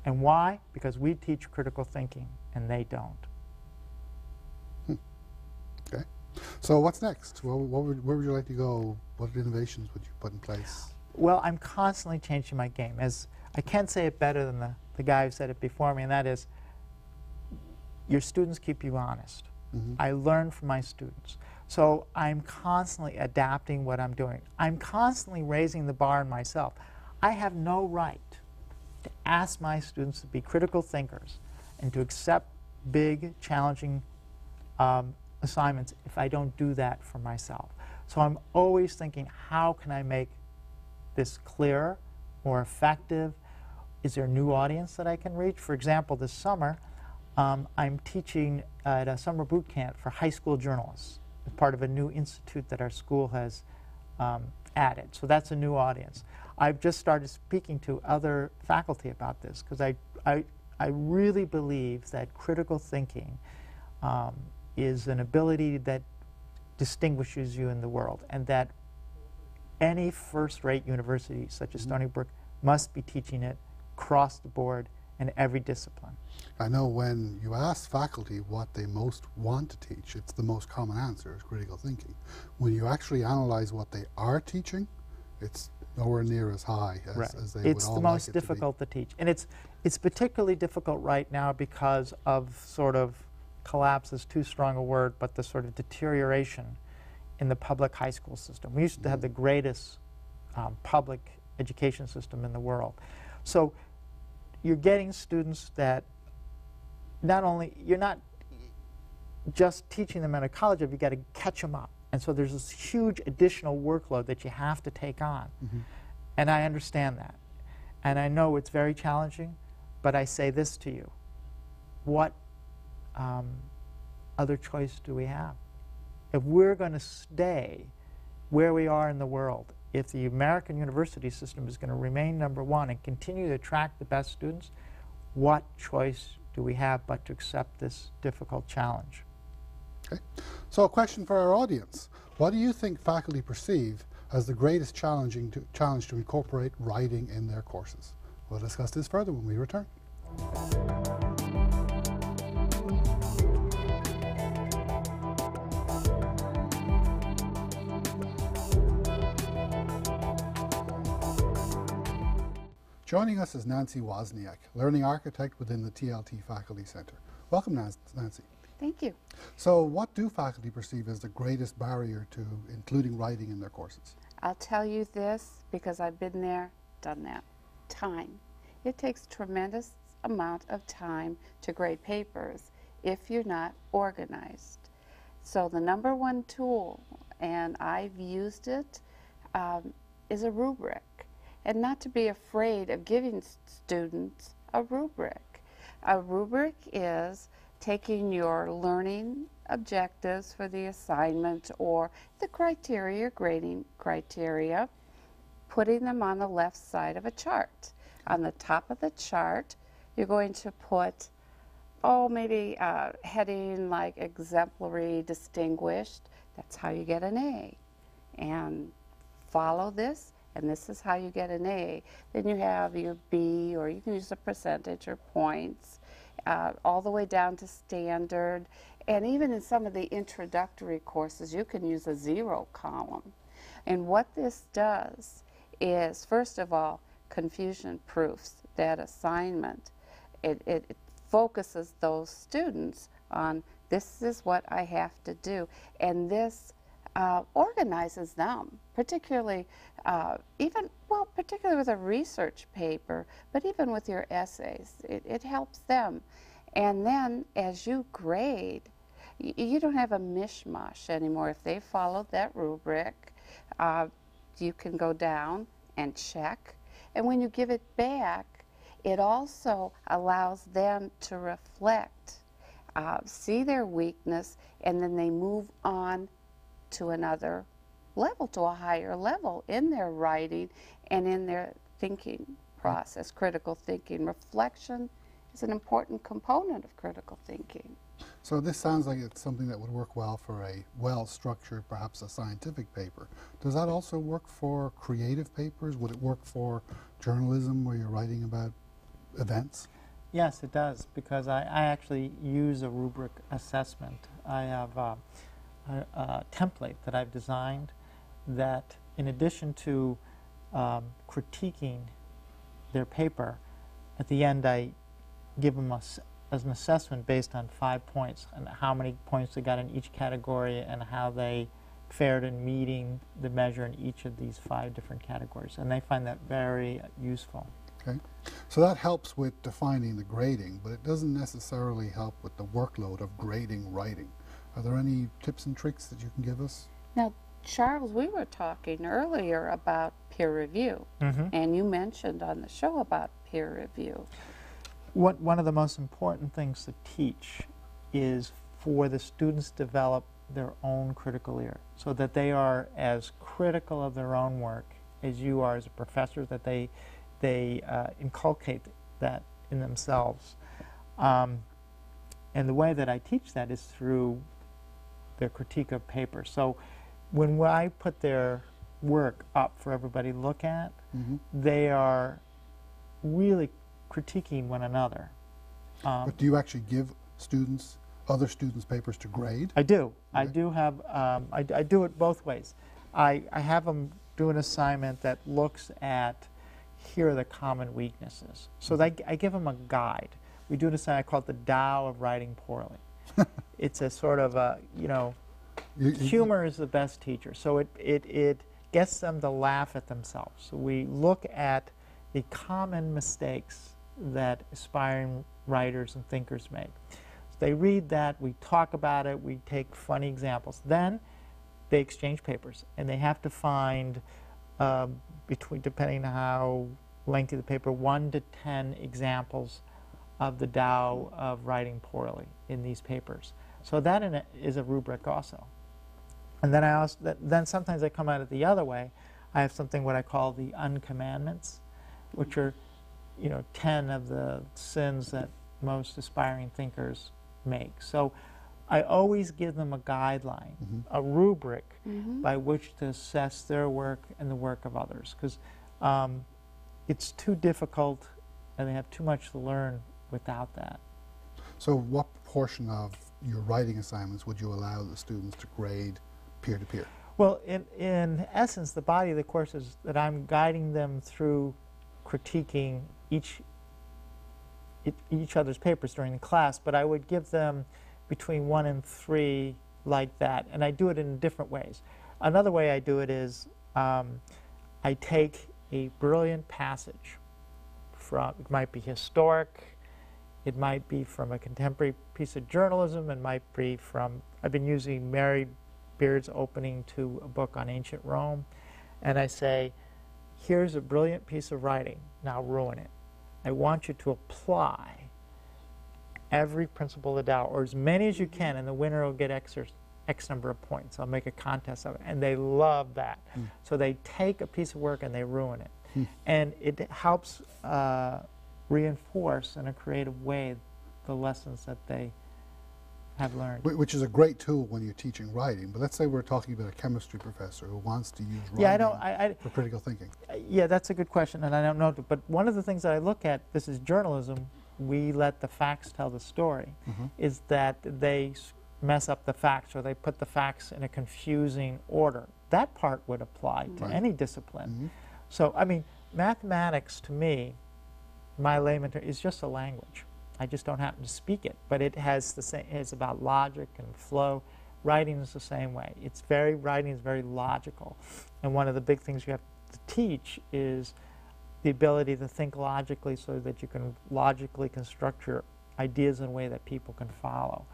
And why? Because we teach critical thinking, and they don't. Okay. So what's next? Where would you like to go? What innovations would you put in place? Well, I'm constantly changing my game. As I can't say it better than the guy who said it before me, and that is, your students keep you honest. I learn from my students. So I'm constantly adapting what I'm doing. I'm constantly raising the bar on myself. I have no right to ask my students to be critical thinkers and to accept big, challenging assignments if I don't do that for myself. So I'm always thinking, how can I make this clearer, more effective? Is there a new audience that I can reach? For example, this summer, I'm teaching at a summer boot camp for high school journalists as part of a new institute that our school has added. So that's a new audience. I've just started speaking to other faculty about this because I really believe that critical thinking is an ability that distinguishes you in the world, and that any first-rate university such as Stony Brook must be teaching it across the board in every discipline. I know when you ask faculty what they most want to teach, it's the most common answer is critical thinking. When you actually analyze what they are teaching, it's nowhere near as high as, Right. as they It's would all the like most it to be. difficult to teach. And it's particularly difficult right now because of sort of, collapse is too strong a word, but the sort of deterioration in the public high school system. We used to have the greatest public education system in the world. So you're getting students that not only, you're not just teaching them at a college level, you've got to catch them up. And so there's this huge additional workload that you have to take on. And I understand that. And I know it's very challenging, but I say this to you. What other choice do we have? If we're going to stay where we are in the world, if the American university system is going to remain #1 and continue to attract the best students, what choice do we have but to accept this difficult challenge? Okay. So a question for our audience. What do you think faculty perceive as the greatest challenge to incorporate writing in their courses? We'll discuss this further when we return. Joining us is Nancy Wozniak, Learning Architect within the TLT Faculty Center. Welcome, Nancy. Thank you. So what do faculty perceive as the greatest barrier to including writing in their courses? I'll tell you this because I've been there, done that. Time. It takes tremendous amount of time to grade papers if you're not organized. So the #1 tool, and I've used it, is a rubric. And not to be afraid of giving students a rubric. A rubric is taking your learning objectives for the assignment or the criteria, grading criteria, putting them on the left side of a chart. On the top of the chart, you're going to put, maybe a heading like exemplary, distinguished. That's how you get an A. And follow this, and this is how you get an A. Then you have your B, or you can use a percentage or points, all the way down to standard. And even in some of the introductory courses, you can use a 0 column. And what this does is, first of all, confusion proofs that assignment. It focuses those students on, this is what I have to do. And this organizes them, particularly particularly with a research paper, but even with your essays. It helps them. And then as you grade, you don't have a mishmash anymore. If they followed that rubric, you can go down and check. And when you give it back, it also allows them to reflect, see their weakness, and then they move on to another level, to a higher level in their writing and in their thinking process, critical thinking. Reflection is an important component of critical thinking. So this sounds like it's something that would work well for a well-structured, perhaps a scientific paper. Does that also work for creative papers? Would it work for journalism where you're writing about events? Yes, it does, because I actually use a rubric assessment. I have a template that I've designed that, in addition to critiquing their paper, at the end I give them as an assessment based on 5 points, and how many points they got in each category and how they fared in meeting the measure in each of these 5 different categories. And they find that very useful. Okay. So that helps with defining the grading, but it doesn't necessarily help with the workload of grading writing. Are there any tips and tricks that you can give us? Now, Charles, we were talking earlier about peer review, and you mentioned on the show about peer review. One of the most important things to teach is for the students to develop their own critical ear, so that they are as critical of their own work as you are as a professor, that they inculcate that in themselves. And the way that I teach that is through their critique of paper. So when I put their work up for everybody to look at, they are really critiquing one another. But do you actually give students, other students' papers to grade? I do. Okay. I do have, I do it both ways. I have them do an assignment that looks at, here are the common weaknesses. So I give them a guide. We do an assignment, I call it the Tao of writing poorly. It's a sort of a, you know, humor is the best teacher. So it gets them to laugh at themselves. So we look at the common mistakes that aspiring writers and thinkers make. So they read that, we talk about it, we take funny examples. Then they exchange papers, and they have to find, depending on how lengthy the paper, 1 to 10 examples of the Tao of writing poorly in these papers. So that is a rubric also. And then then sometimes I come at it the other way. I have something what I call the uncommandments, which are, you know, 10 of the sins that most aspiring thinkers make. So I always give them a guideline, a rubric by which to assess their work and the work of others, because it's too difficult and they have too much to learn without that. So what proportion of your writing assignments would you allow the students to grade peer-to-peer? Well, in essence, the body of the course is that I'm guiding them through critiquing each other's papers during the class, but I would give them between 1 and 3 like that, and I do it in different ways. Another way I do it is I take a brilliant passage from, it might be historic, it might be from a contemporary piece of journalism, it might be from, I've been using Mary Beard's opening to a book on ancient Rome, and I say, here's a brilliant piece of writing, now ruin it. I want you to apply every principle of the Tao, or as many as you can, and the winner will get X number of points. I'll make a contest of it, and they love that. So they take a piece of work and they ruin it. And it helps reinforce in a creative way the lessons that they have learned. Which is a great tool when you're teaching writing, but let's say we're talking about a chemistry professor who wants to use writing for critical thinking. Yeah, that's a good question, and I don't know, but one of the things that I look at, this is journalism, we let the facts tell the story, is that they mess up the facts, or they put the facts in a confusing order. That part would apply to any discipline. So, I mean, mathematics to me, my layman term, is just a language. I just don't happen to speak it, but it has the same. It's about logic and flow. Writing is the same way. Writing is very logical, and one of the big things you have to teach is the ability to think logically, so that you can logically construct your ideas in a way that people can follow.